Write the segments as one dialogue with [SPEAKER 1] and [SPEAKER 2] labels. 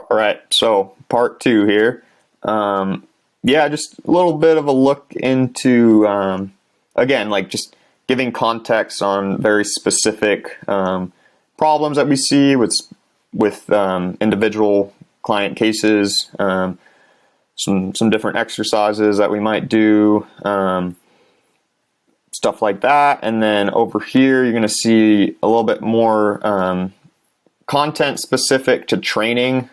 [SPEAKER 1] All right, so part two here. Yeah, just a little bit of a look into, again, like just giving context on very specific problems that we see with individual client cases, some different exercises that we might do, stuff like that. And then over here, you're going to see a little bit more content specific to training.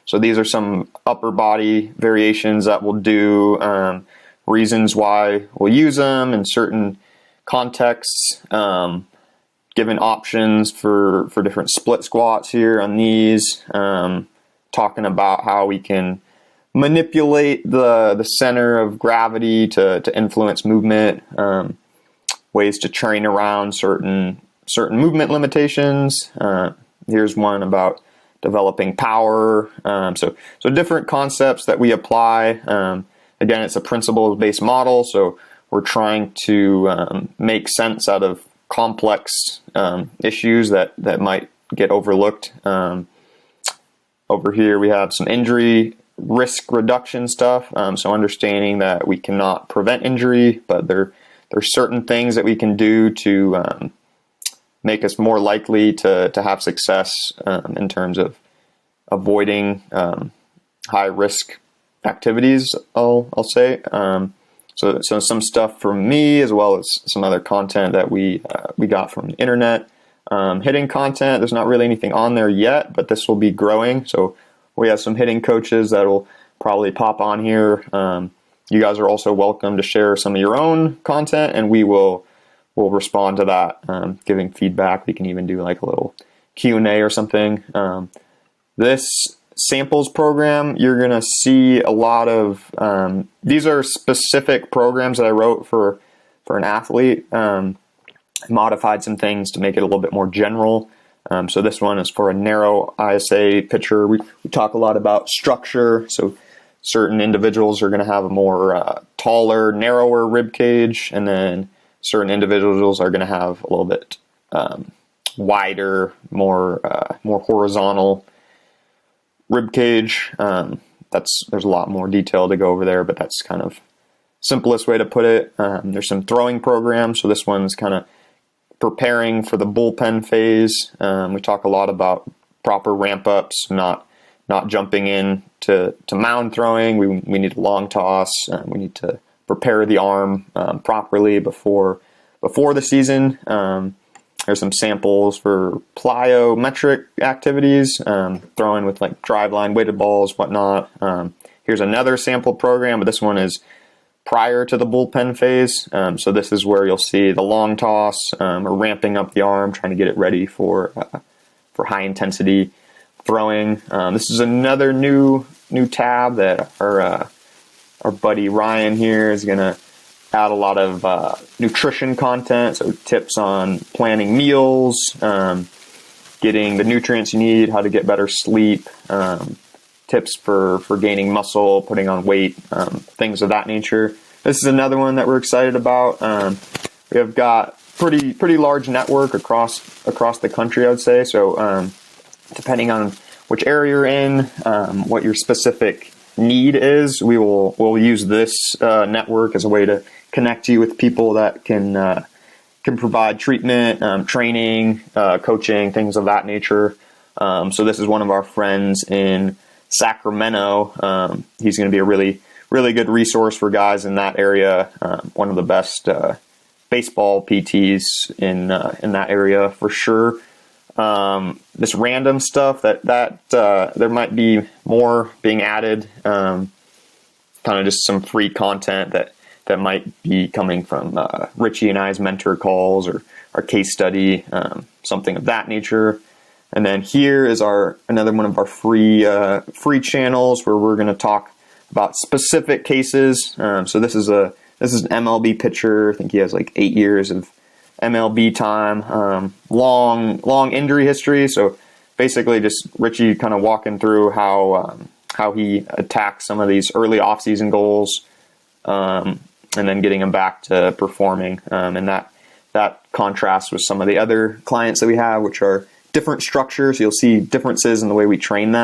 [SPEAKER 1] So these are some upper body variations that we'll do, reasons why we'll use them in certain contexts, given options for different split squats here on these, talking about how we can manipulate the center of gravity to influence movement, ways to train around certain movement limitations. Here's one about developing power. So different concepts that we apply. Again, it's a principles-based model, so we're trying to make sense out of complex issues that might get overlooked. Over here we have some injury risk reduction stuff. So understanding that we cannot prevent injury, but there's certain things that we can do to make us more likely to have success in terms of avoiding high risk activities, I'll say. So some stuff from me, as well as some other content that we got from the internet. Hitting content, there's not really anything on there yet, but this will be growing. So we have some hitting coaches that will probably pop on here. You guys are also welcome to share some of your own content, and we'll respond to that, giving feedback. We can even do like a little Q&A or something. This samples program, you're going to see a lot of, these are specific programs that I wrote for an athlete. Modified some things to make it a little bit more general. So this one is for a narrow ISA pitcher. We talk a lot about structure. So certain individuals are going to have a more taller, narrower rib cage, and then certain individuals are going to have a little bit wider, more horizontal rib cage. There's a lot more detail to go over there, but that's kind of simplest way to put it. There's some throwing programs. So this one's kind of preparing for the bullpen phase. We talk a lot about proper ramp ups, not jumping in to mound throwing. We need a long toss. We need to prepare the arm properly before the season. There's some samples for plyometric activities, throwing with like driveline weighted balls, whatnot. Here's another sample program, but this one is prior to the bullpen phase. So this is where you'll see the long toss, or ramping up the arm, trying to get it ready for high intensity throwing. This is another new tab that our buddy Ryan here is going to add a lot of nutrition content, so tips on planning meals, getting the nutrients you need, how to get better sleep, tips for gaining muscle, putting on weight, things of that nature. This is another one that we're excited about. We have got pretty large network across the country, I would say. So depending on which area you're in, what your specific need is, we'll use this network as a way to connect you with people that can provide treatment, training, coaching, things of that nature. So this is one of our friends in Sacramento. He's going to be a really good resource for guys in that area. One of the best baseball PTs in that area for sure. This random stuff that there might be more being added. Kind of just some free content that might be coming from Richie and I's mentor calls or our case study, something of that nature. And then here is another one of our free channels where we're going to talk about specific cases. So this is an MLB pitcher. I think he has like 8 years of MLB time, long injury history. So basically just Richie kind of walking through how he attacks some of these early offseason goals, and then getting him back to performing. And that contrasts with some of the other clients that we have, which are different structures. You'll see differences in the way we train them.